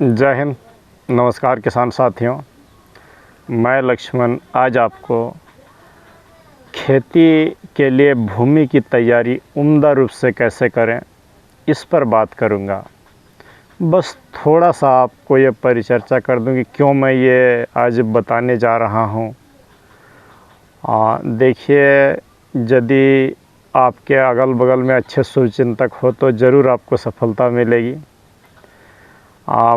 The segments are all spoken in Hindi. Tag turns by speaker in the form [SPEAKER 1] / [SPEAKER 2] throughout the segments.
[SPEAKER 1] जय हिंद। नमस्कार किसान साथियों, मैं लक्ष्मण आज आपको खेती के लिए भूमि की तैयारी उम्दा रूप से कैसे करें इस पर बात करूंगा। बस थोड़ा सा आपको ये परिचर्चा कर दूं कि क्यों मैं ये आज बताने जा रहा हूं। देखिए, यदि आपके अगल बगल में अच्छे शुभचिंतक हो तो ज़रूर आपको सफलता मिलेगी।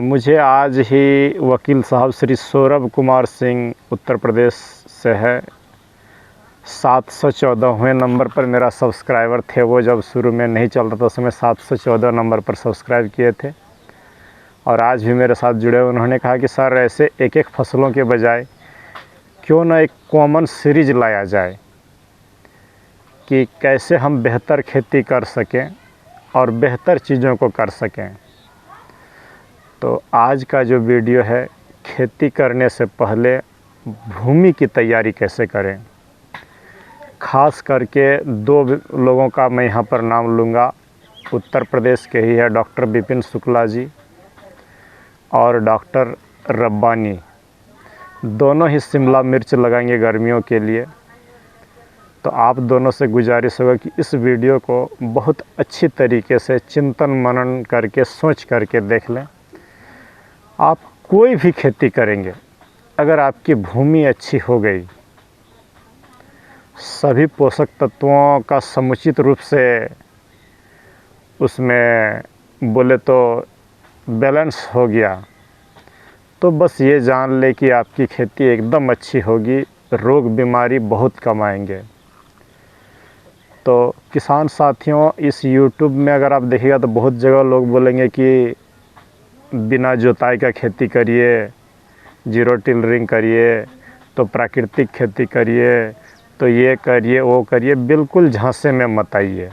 [SPEAKER 1] मुझे आज ही वकील साहब श्री सौरभ कुमार सिंह उत्तर प्रदेश से है 714वें नंबर पर मेरा सब्सक्राइबर थे। वो जब शुरू में नहीं चल रहा था उस समय 714 नंबर पर सब्सक्राइब किए थे और आज भी मेरे साथ जुड़े। उन्होंने कहा कि सर ऐसे एक एक फसलों के बजाय क्यों ना एक कॉमन सीरीज लाया जाए कि कैसे हम बेहतर खेती कर सकें और बेहतर चीज़ों को कर सकें। तो आज का जो वीडियो है, खेती करने से पहले भूमि की तैयारी कैसे करें। ख़ास करके दो लोगों का मैं यहाँ पर नाम लूँगा। उत्तर प्रदेश के ही है डॉक्टर विपिन शुक्ला जी और डॉक्टर रब्बानी। दोनों ही शिमला मिर्च लगाएंगे गर्मियों के लिए। तो आप दोनों से गुजारिश होगा कि इस वीडियो को बहुत अच्छी तरीके से चिंतन मनन करके सोच करके देख लें। आप कोई भी खेती करेंगे, अगर आपकी भूमि अच्छी हो गई, सभी पोषक तत्वों का समुचित रूप से उसमें बोले तो बैलेंस हो गया, तो बस ये जान ले कि आपकी खेती एकदम अच्छी होगी, रोग बीमारी बहुत कम आएंगे। तो किसान साथियों, इस YouTube में अगर आप देखिएगा तो बहुत जगह लोग बोलेंगे कि बिना जुताई का खेती करिए, जीरो टिलरिंग करिए, तो प्राकृतिक खेती करिए, तो ये करिए वो करिए। बिल्कुल झांसे में मत आइए।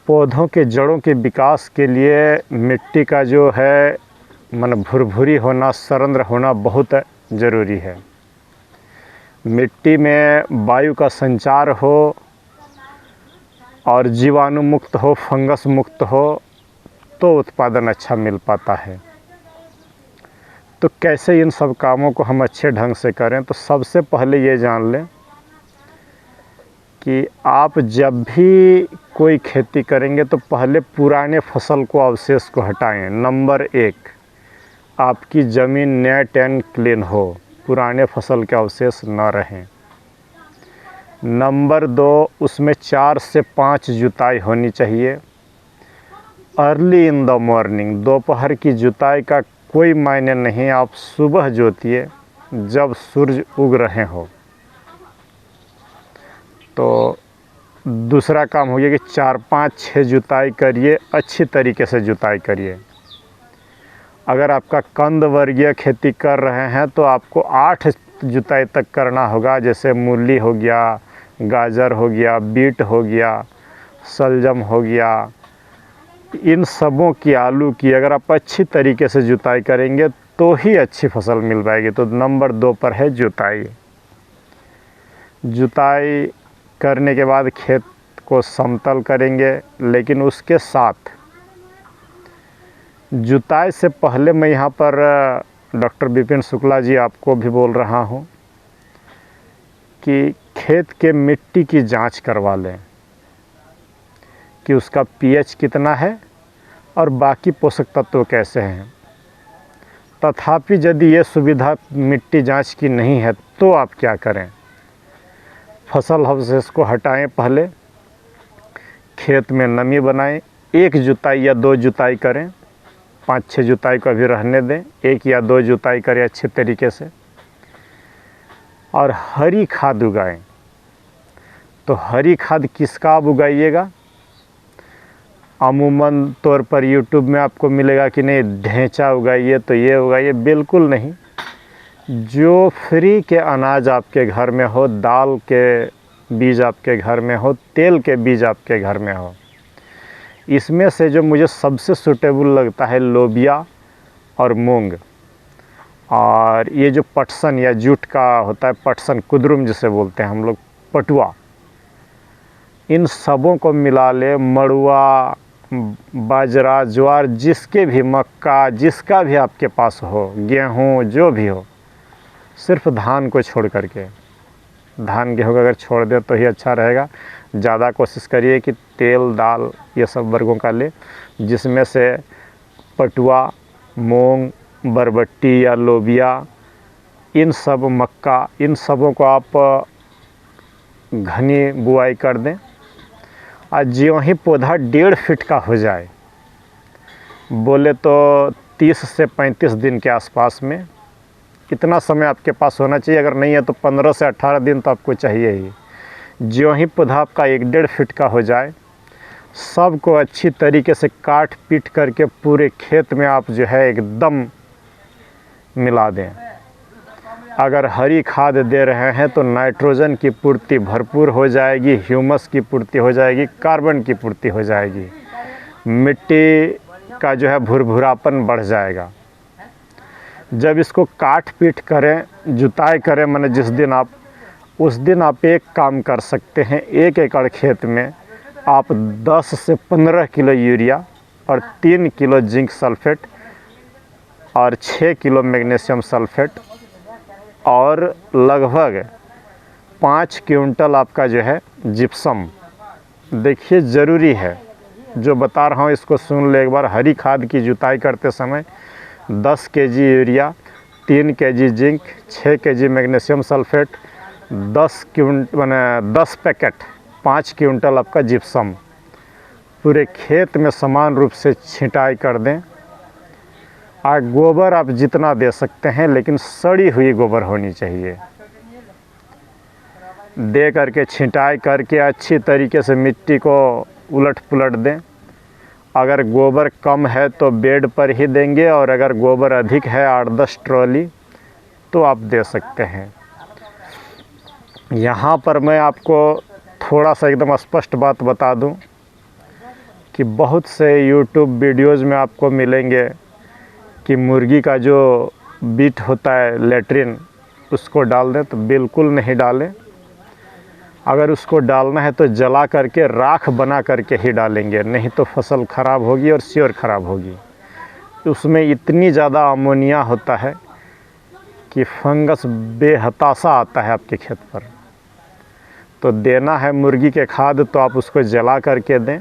[SPEAKER 1] पौधों के जड़ों के विकास के लिए मिट्टी का जो है भुरभुरी होना, सरंध्र होना बहुत ज़रूरी है। मिट्टी में वायु का संचार हो और जीवाणु मुक्त हो, फंगस मुक्त हो, तो उत्पादन अच्छा मिल पाता है। तो कैसे इन सब कामों को हम अच्छे ढंग से करें, तो सबसे पहले ये जान लें कि आप जब भी कोई खेती करेंगे तो पहले पुराने फसल को, अवशेष को हटाएं। नंबर 1, आपकी ज़मीन नेट एंड क्लीन हो, पुराने फसल के अवशेष न रहें। नंबर 2, उसमें 4 से 5 जुताई होनी चाहिए। अर्ली इन द मॉर्निंग, दोपहर की जुताई का कोई मायने नहीं, आप सुबह जोतिए जब सूरज उग रहे हो। तो दूसरा काम हो गया कि 4, 5, 6 जुताई करिए, अच्छी तरीके से जुताई करिए। अगर आपका कंद वर्गीय खेती कर रहे हैं तो आपको 8 जुताई तक करना होगा। जैसे मूली हो गया, गाजर हो गया, बीट हो गया, शलजम हो गया, इन सबों की, आलू की अगर आप अच्छी तरीके से जुताई करेंगे तो ही अच्छी फसल मिल पाएगी। तो नंबर 2 पर है जुताई। जुताई करने के बाद खेत को समतल करेंगे, लेकिन उसके साथ जुताई से पहले मैं यहाँ पर डॉक्टर विपिन शुक्ला जी आपको भी बोल रहा हूँ कि खेत के मिट्टी की जांच करवा लें कि उसका pH कितना है और बाकी पोषक तत्व कैसे हैं। तथापि यदि ये सुविधा मिट्टी जांच की नहीं है तो आप क्या करें, फसल अवशेष को हटाएं, पहले खेत में नमी बनाएं, 1 जुताई या 2 जुताई करें, 5-6 जुताई को अभी रहने दें, 1 या 2 जुताई करें अच्छे तरीके से, और हरी खाद उगाएं। तो हरी खाद किसका आप उगाइएगा, अमूमन तौर पर YouTube में आपको मिलेगा कि नहीं ढेंचा उगाइए, तो ये उगाइए, बिल्कुल नहीं। जो फ्री के अनाज आपके घर में हो, दाल के बीज आपके घर में हो, तेल के बीज आपके घर में हो, इसमें से जो मुझे सबसे सूटेबल लगता है लोबिया और मूंग, और ये जो पटसन या जूट का होता है, पटसन कुद्रुम जिसे बोलते हैं हम लोग, पटुआ, इन सबों को मिला ले, मड़ुआ, बाजरा, ज्वार, जिसके भी, मक्का, जिसका भी आपके पास हो, गेहूँ जो भी हो, सिर्फ धान को छोड़ करके, धान गेहूँ अगर छोड़ दे तो ही अच्छा रहेगा। ज़्यादा कोशिश करिए कि तेल दाल ये सब वर्गों का ले, जिसमें से पटुआ, मूंग, बरबट्टी या लोबिया, इन सब, मक्का, इन सबों को आप घनी बुआई कर दें। और ज्यों ही पौधा 1.5 फीट का हो जाए, बोले तो 30 से 35 दिन के आसपास में, इतना समय आपके पास होना चाहिए। अगर नहीं है तो 15 से 18 दिन तो आपको चाहिए ही। ज्यों ही पौधा आपका 1-1.5 फीट का हो जाए, सबको अच्छी तरीके से काट पीट करके पूरे खेत में आप जो है एकदम मिला दें। अगर हरी खाद दे रहे हैं तो नाइट्रोजन की पूर्ति भरपूर हो जाएगी, ह्यूमस की पूर्ति हो जाएगी, कार्बन की पूर्ति हो जाएगी, मिट्टी का जो है भुरभुरापन बढ़ जाएगा। जब इसको काट पीट करें, जुताई करें, माने जिस दिन आप, उस दिन आप एक काम कर सकते हैं, 1 एकड़ खेत में आप 10 से 15 किलो यूरिया और 3 किलो जिंक सल्फेट और 6 किलो मैग्नीशियम सल्फेट और लगभग 5 क्विंटल आपका जो है जिप्सम। देखिए ज़रूरी है, जो बता रहा हूँ इसको सुन ले एक बार। हरी खाद की जुताई करते समय 10 KG urea, 3 KG zinc, 6 KG magnesium sulphate, 10 packet 5 quintal आपका जिप्सम पूरे खेत में समान रूप से छिंटाई कर दें। और गोबर आप जितना दे सकते हैं, लेकिन सड़ी हुई गोबर होनी चाहिए। दे करके छिंटाई करके अच्छी तरीके से मिट्टी को उलट पुलट दें। अगर गोबर कम है तो बेड पर ही देंगे, और अगर गोबर अधिक है 8-10 ट्रॉली तो आप दे सकते हैं। यहाँ पर मैं आपको थोड़ा सा एकदम स्पष्ट बात बता दूं कि बहुत से YouTube वीडियोज़ में आपको मिलेंगे कि मुर्गी का जो बीट होता है लेट्रिन, उसको डाल दें, तो बिल्कुल नहीं डालें। अगर उसको डालना है तो जला करके राख बना करके ही डालेंगे, नहीं तो फसल ख़राब होगी और श्योर ख़राब होगी। उसमें इतनी ज़्यादा अमोनिया होता है कि फंगस बेहताशा आता है आपके खेत पर। तो देना है मुर्गी के खाद तो आप उसको जला करके दें,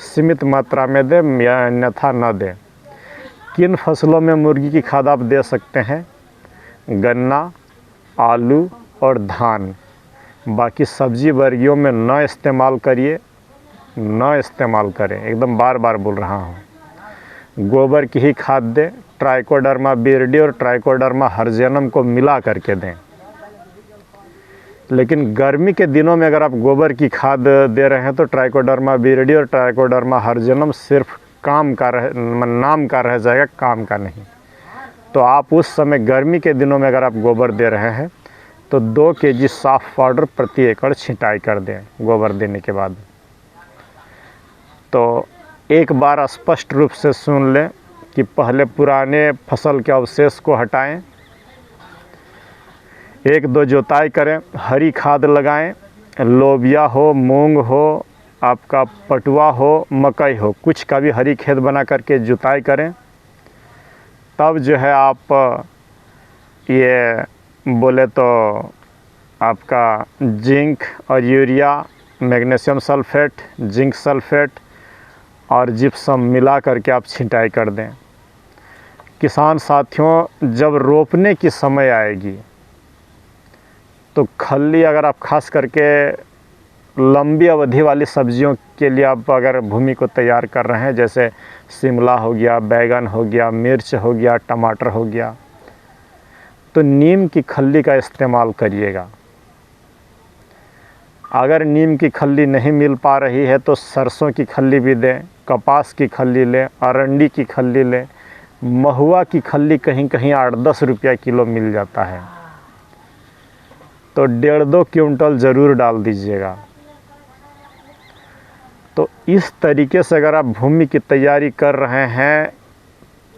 [SPEAKER 1] सीमित मात्रा में दें या अन्यथा न दें। किन फसलों में मुर्गी की खाद आप दे सकते हैं? गन्ना, आलू और धान। बाकी सब्जी वर्गियों में न इस्तेमाल करिए, न इस्तेमाल करें, एकदम बार बार बोल रहा हूँ। गोबर की ही खाद दें, ट्राइकोडर्मा विरिडी और ट्राइकोडर्मा हर्जेनम को मिला करके दें। लेकिन गर्मी के दिनों में अगर आप गोबर की खाद दे रहे हैं तो ट्राइकोडर्मा विरिडी और ट्राइकोडर्मा हर्जेनम सिर्फ नाम का रह जाएगा, काम का नहीं। तो आप उस समय गर्मी के दिनों में अगर आप गोबर दे रहे हैं तो 2 केजी साफ पाउडर प्रति एकड़ छिंटाई कर दें गोबर देने के बाद। तो एक बार स्पष्ट रूप से सुन लें कि पहले पुराने फसल के अवशेष को हटाएं, 1-2 जोताई करें, हरी खाद लगाएं, लोबिया हो, मूंग हो, आपका पटुआ हो, मकई हो, कुछ का भी हरी खेत बना करके जुताई करें। तब जो है आप ये बोले तो आपका जिंक और urea, magnesium sulphate, zinc sulphate और जिप्सम मिला करके आप छिंटाई कर दें। किसान साथियों, जब रोपने की समय आएगी तो खल्ली, अगर आप खास करके लंबी अवधि वाली सब्जियों के लिए आप अगर भूमि को तैयार कर रहे हैं, जैसे शिमला हो गया, बैगन हो गया, मिर्च हो गया, टमाटर हो गया, तो नीम की खल्ली का इस्तेमाल करिएगा। अगर नीम की खल्ली नहीं मिल पा रही है तो सरसों की खल्ली भी दें, कपास की खल्ली लें, अरंडी की खल्ली लें, महुआ की खल्ली कहीं कहीं 8-10 रुपया किलो मिल जाता है, तो 1.5-2 क्विंटल ज़रूर डाल दीजिएगा। तो इस तरीके से अगर आप भूमि की तैयारी कर रहे हैं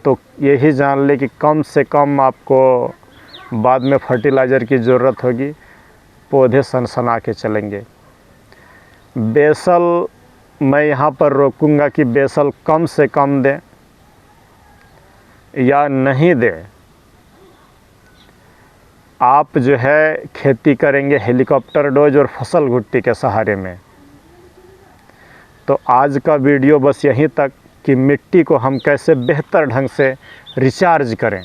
[SPEAKER 1] तो यही जान ले कि कम से कम आपको बाद में फर्टिलाइज़र की ज़रूरत होगी, पौधे सनसना के चलेंगे। बेसल मैं यहाँ पर रोकूंगा कि बेसल कम से कम दें या नहीं दें। आप जो है खेती करेंगे हेलीकॉप्टर डोज और फसल घुट्टी के सहारे में। तो आज का वीडियो बस यहीं तक कि मिट्टी को हम कैसे बेहतर ढंग से रिचार्ज करें।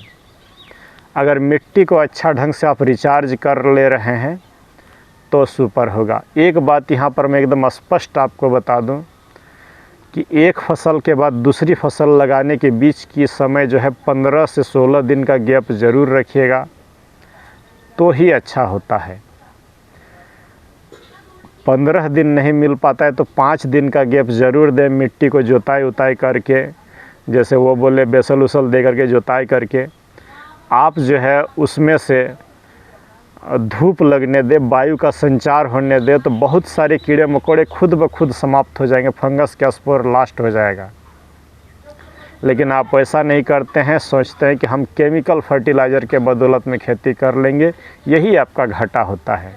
[SPEAKER 1] अगर मिट्टी को अच्छा ढंग से आप रिचार्ज कर ले रहे हैं तो सुपर होगा। एक बात यहाँ पर मैं एकदम स्पष्ट आपको बता दूं कि एक फसल के बाद दूसरी फसल लगाने के बीच की समय जो है 15 से 16 दिन का गैप ज़रूर रखिएगा, तो ही अच्छा होता है। 15 दिन नहीं मिल पाता है तो 5 दिन का गैप ज़रूर दें। मिट्टी को जोताई उताई करके, जैसे वो बोले बेसल उसल दे करके जोताई करके आप जो है उसमें से धूप लगने दे, वायु का संचार होने दे, तो बहुत सारे कीड़े मकोड़े खुद ब खुद समाप्त हो जाएंगे, फंगस का स्पोर लास्ट हो जाएगा। लेकिन आप ऐसा नहीं करते हैं, सोचते हैं कि हम केमिकल फर्टिलाइज़र के बदौलत में खेती कर लेंगे, यही आपका घाटा होता है।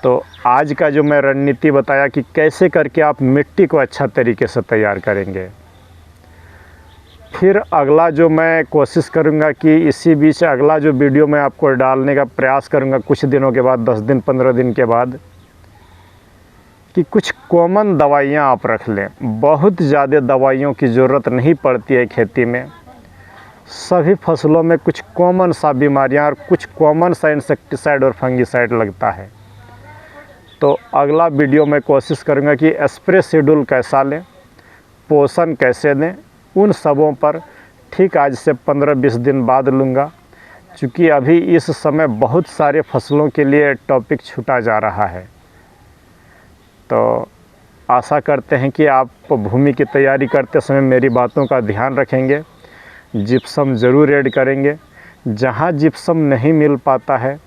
[SPEAKER 1] तो आज का जो मैं रणनीति बताया कि कैसे करके आप मिट्टी को अच्छा तरीके से तैयार करेंगे, फिर अगला जो मैं कोशिश करूंगा कि इसी बीच अगला जो वीडियो मैं आपको डालने का प्रयास करूंगा कुछ दिनों के बाद, 10 दिन 15 दिन के बाद, कि कुछ कॉमन दवाइयाँ आप रख लें। बहुत ज़्यादा दवाइयों की ज़रूरत नहीं पड़ती है खेती में। सभी फसलों में कुछ कॉमन सा बीमारियाँ और कुछ कॉमन सा इंसेक्टिसाइड और फंगिसाइड लगता है। तो अगला वीडियो में कोशिश करूँगा कि स्प्रे शेड्यूल कैसा लें, पोषण कैसे दें, उन सबों पर ठीक आज से 15-20 दिन बाद लूँगा। चूँकि अभी इस समय बहुत सारे फसलों के लिए टॉपिक छूटा जा रहा है। तो आशा करते हैं कि आप भूमि की तैयारी करते समय मेरी बातों का ध्यान रखेंगे, जिप्सम ज़रूर ऐड करेंगे। जहाँ जिप्सम नहीं मिल पाता है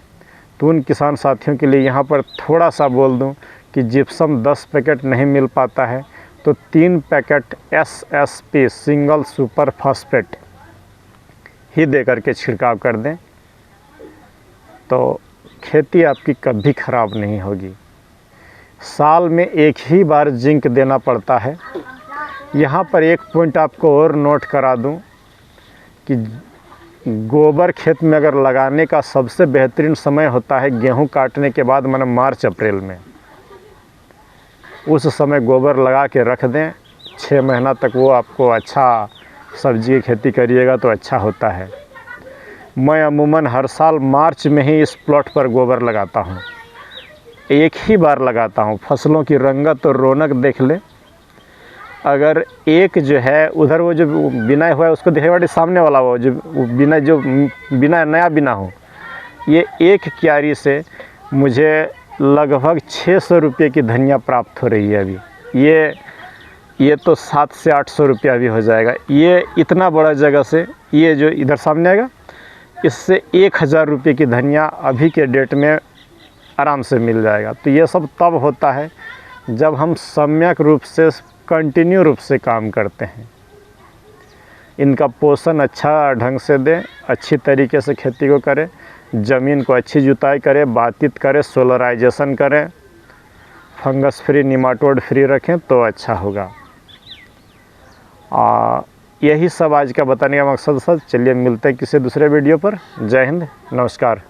[SPEAKER 1] तो उन किसान साथियों के लिए यहाँ पर थोड़ा सा बोल दूँ कि जिप्सम 10 पैकेट नहीं मिल पाता है तो 3 packet SSP single super phosphate ही दे करके छिड़काव कर दें, तो खेती आपकी कभी ख़राब नहीं होगी। साल में एक ही बार जिंक देना पड़ता है। यहाँ पर एक पॉइंट आपको और नोट करा दूं कि गोबर खेत में अगर लगाने का सबसे बेहतरीन समय होता है गेहूं काटने के बाद, माने मार्च अप्रैल में। उस समय गोबर लगा के रख दें, 6 महीना तक वो आपको अच्छा सब्जी की खेती करिएगा तो अच्छा होता है। मैं अमूमन हर साल मार्च में ही इस प्लॉट पर गोबर लगाता हूँ। एक ही बार लगाता हूँ, फसलों की रंगत और रौनक देख ले। अगर एक जो है उधर वो जो बिना हुआ है उसको देखेगा, सामने वाला वो जो बिना नया बिना हो, ये एक क्यारी से मुझे लगभग 600 रुपये की धनिया प्राप्त हो रही है अभी। ये तो 700 से 800 रुपया भी हो जाएगा। ये इतना बड़ा जगह से, ये जो इधर सामने आएगा, इससे 1000 रुपये की धनिया अभी के डेट में आराम से मिल जाएगा। तो ये सब तब होता है जब हम सम्यक रूप से कंटिन्यू रूप से काम करते हैं। इनका पोषण अच्छा ढंग से दें, अच्छी तरीके से खेती को करें, ज़मीन को अच्छी जुताई करें, बातित करें, सोलराइजेशन करें, फंगस फ्री निमाटोड फ्री रखें तो अच्छा होगा। यही सब आज का बताने का मकसद सर। चलिए मिलते हैं किसी दूसरे वीडियो पर। जय हिंद, नमस्कार।